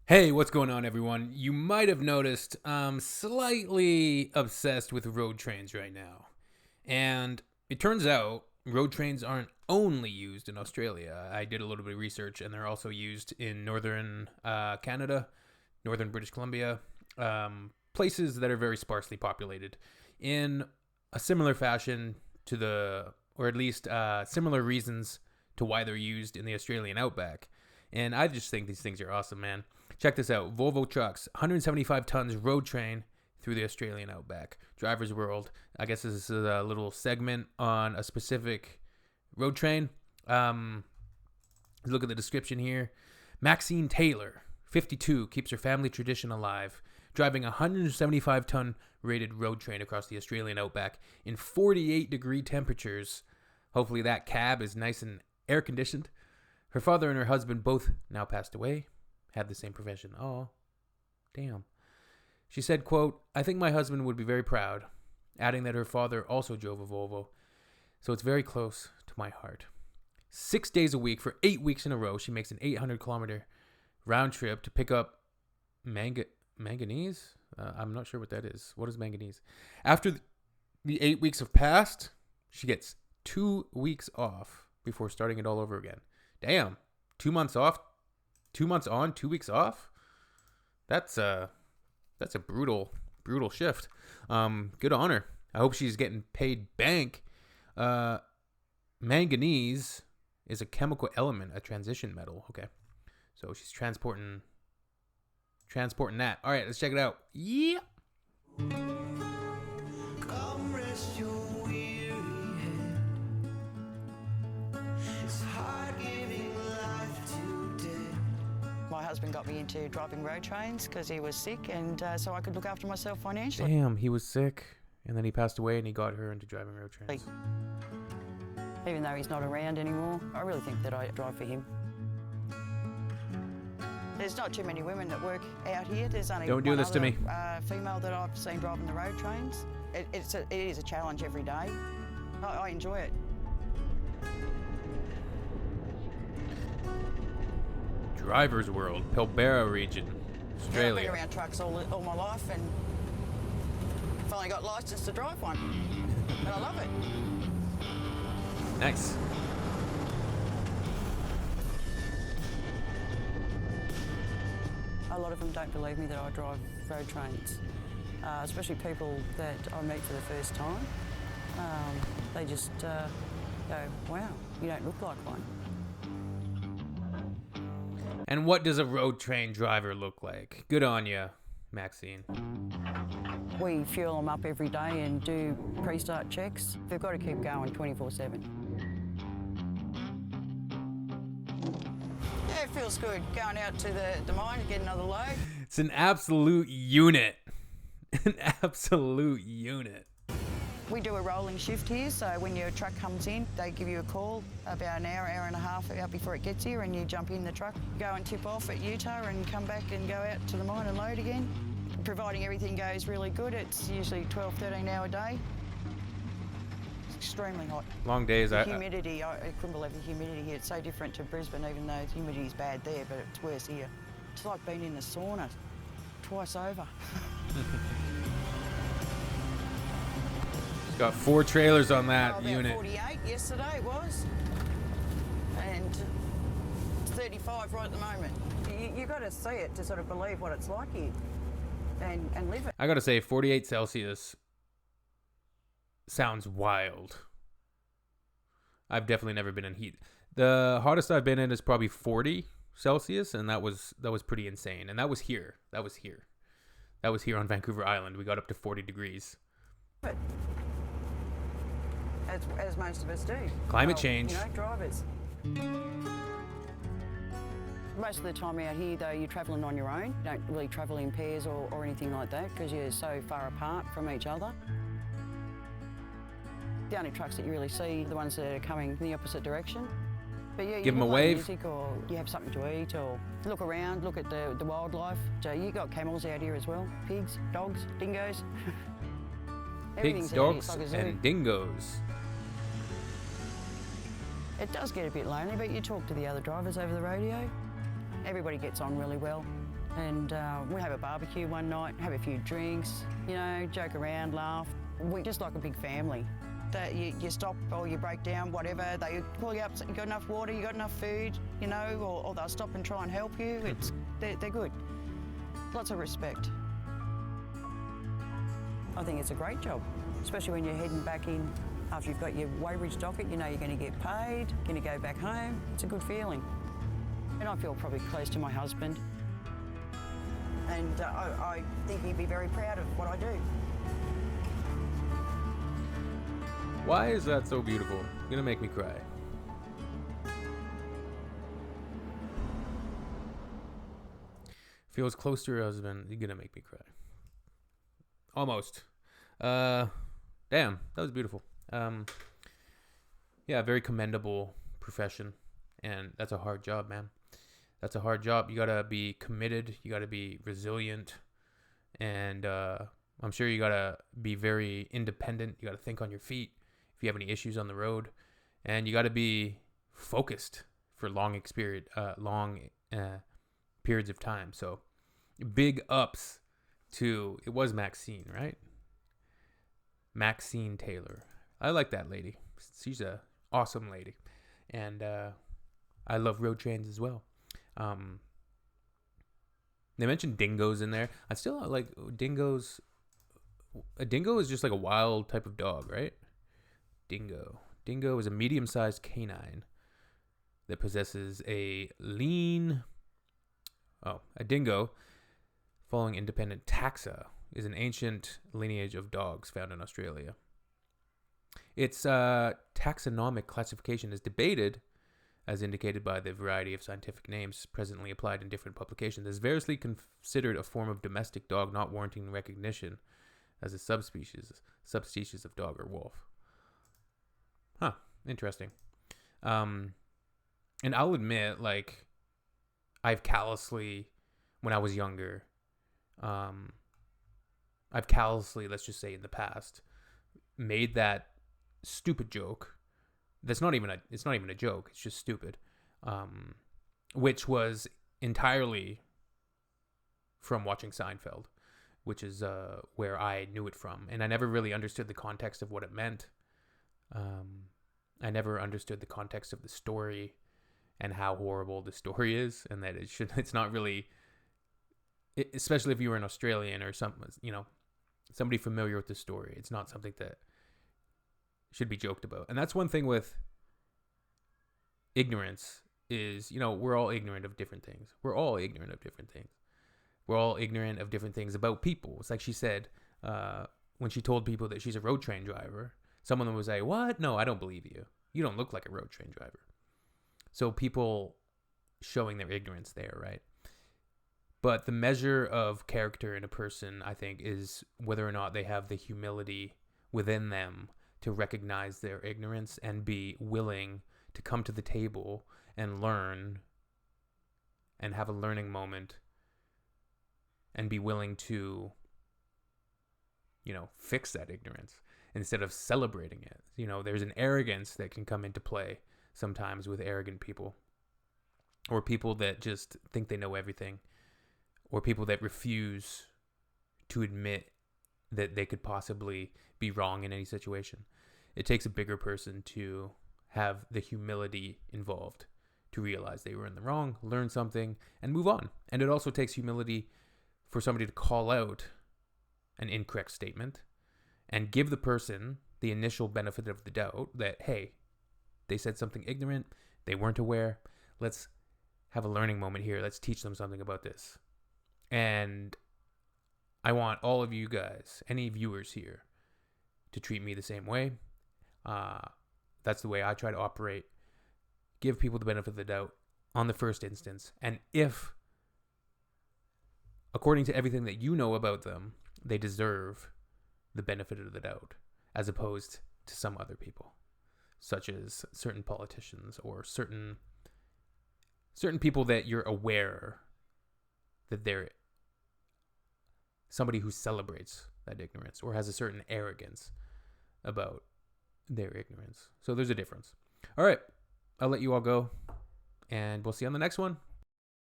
Hey, what's going on, everyone? You might have noticed I'm slightly obsessed with road trains right now. And it turns out road trains aren't only used in Australia. I did a little bit of research, and they're also used in northern Canada, northern British Columbia, places that are very sparsely populated in a similar fashion to or at least similar reasons to why they're used in the Australian Outback. And I just think these things are awesome, man. Check this out. Volvo trucks, 175 tons road train through the Australian Outback. Driver's World. I guess this is a little segment on a specific road train. Look at the description here. Maxine Taylor, 52, keeps her family tradition alive, driving a 175-ton rated road train across the Australian Outback in 48-degree temperatures. Hopefully that cab is nice and air-conditioned. Her father and her husband both now passed away. Had the same profession. Oh, damn. She said, quote, "I think my husband would be very proud," adding that her father also drove a Volvo. So it's very close to my heart. 6 days a week for 8 weeks in a row, she makes an 800-kilometer round trip to pick up manganese? I'm not sure what that is. What is manganese? After the 8 weeks have passed, she gets 2 weeks off before starting it all over again. Damn. 2 months off, 2 months on, 2 weeks off. That's a brutal shift. Good on her. I hope she's getting paid bank. Manganese is a chemical element, a transition metal. Okay, so she's transporting that. All right, let's check it out. Yeah. Come rest your weary head. It's hard giving life to dead. My husband got me into driving road trains because he was sick, and so I could look after myself financially. Damn, he was sick, and then he passed away, and he got her into driving road trains. Even though he's not around anymore, I really think that I drive for him. There's not too many women that work out here. There's only Don't do this to me. Female that I've seen driving the road trains. It is a challenge every day. I enjoy it. Driver's World, Pilbara region, Australia. Yeah, I've been around trucks all my life, and finally got licensed to drive one, and I love it. Nice. A lot of them don't believe me that I drive road trains, especially people that I meet for the first time. They just go, "Wow, you don't look like one." And what does a road train driver look like? Good on you, Maxine. We fuel them up every day and do pre-start checks. They've got to keep going 24/7. Yeah, it feels good going out to the mine to get another load. It's an absolute unit. An absolute unit. We do a rolling shift here, so when your truck comes in, they give you a call about an hour and a half out before it gets here, and you jump in the truck, go and tip off at Utah and come back and go out to the mine and load again. Providing everything goes really good, it's usually 12, 13 hour day. It's extremely hot. Long days. Humidity, I couldn't believe the humidity here. It's so different to Brisbane, even though the humidity's bad there, but it's worse here. It's like being in a sauna twice over. It's got 4 trailers on that unit. 48 yesterday it was, and it's 35 right at the moment. You got to see it to sort of believe what it's like here and live it. I gotta say, 48 Celsius sounds wild. I've definitely never been in heat. The hottest I've been in is probably 40 Celsius, and that was pretty insane. And that was here. That was here on Vancouver Island. We got up to 40 degrees. But as most of us do. Climate change. You know, drivers. Most of the time out here, though, you're travelling on your own. You don't really travel in pairs or anything like that because you're so far apart from each other. The only trucks that you really see are the ones that are coming in the opposite direction. But yeah, give them a play wave. Music, or you have something to eat, or look around, look at the wildlife. So you got camels out here as well, pigs, dogs, dingoes. Pigs, dogs, and dingoes. It does get a bit lonely, but you talk to the other drivers over the radio. Everybody gets on really well. And we have a barbecue one night, have a few drinks, joke around, laugh. We're just like a big family. That you stop or you break down, whatever, they call you up, you got enough water, you got enough food, or they'll stop and try and help you. They're good. Lots of respect. I think it's a great job, especially when you're heading back in after you've got your weighbridge docket, you're going to get paid, going to go back home. It's a good feeling. And I feel probably close to my husband. And I think he'd be very proud of what I do. Why is that so beautiful? You're gonna make me cry. Feels close to her husband. You're gonna make me cry. Almost. Damn, that was beautiful. Yeah, very commendable profession, and that's a hard job, man. That's a hard job. You gotta be committed. You gotta be resilient, and I'm sure you gotta be very independent. You gotta think on your feet if you have any issues on the road, and you gotta be focused for long periods of time. So, big ups to, it was Maxine, right? Maxine Taylor. I like that lady. She's a awesome lady, and I love road trains as well. They mentioned dingoes in there. I still like dingoes. A dingo is just like a wild type of dog, right? Dingo is a medium-sized canine that possesses a dingo, following independent taxa, is an ancient lineage of dogs found in Australia. Its taxonomic classification is debated, as indicated by the variety of scientific names presently applied in different publications. It is variously considered a form of domestic dog, not warranting recognition as a subspecies of dog or wolf. Huh, interesting. And I'll admit, like, I've callously, when I was younger, let's just say in the past, made that stupid joke. It's not even a joke. It's just stupid. Which was entirely from watching Seinfeld, which is where I knew it from, and I never really understood the context of what it meant. I never understood the context of the story and how horrible the story is, and that it's not really, especially if you were an Australian or somebody familiar with the story. It's not something that should be joked about. And that's one thing with ignorance is, we're all ignorant of different things. We're all ignorant of different things about people. It's like she said, when she told people that she's a road train driver, some of them would say, "What? No, I don't believe you. You don't look like a road train driver." So people showing their ignorance there, right? But the measure of character in a person, I think, is whether or not they have the humility within them to recognize their ignorance and be willing to come to the table and learn and have a learning moment and be willing to, fix that ignorance instead of celebrating it. There's an arrogance that can come into play sometimes with arrogant people, or people that just think they know everything, or people that refuse to admit that they could possibly be wrong in any situation. It takes a bigger person to have the humility involved to realize they were in the wrong, learn something, and move on. And it also takes humility for somebody to call out an incorrect statement and give the person the initial benefit of the doubt that, hey, they said something ignorant, they weren't aware, let's have a learning moment here, let's teach them something about this. And I want all of you guys, any viewers here, to treat me the same way. That's the way I try to operate. Give people the benefit of the doubt on the first instance. And if, according to everything that you know about them, they deserve the benefit of the doubt, as opposed to some other people, such as certain politicians or certain people that you're aware that they're somebody who celebrates that ignorance or has a certain arrogance about their ignorance. So there's a difference. All right, I'll let you all go, and we'll see you on the next one.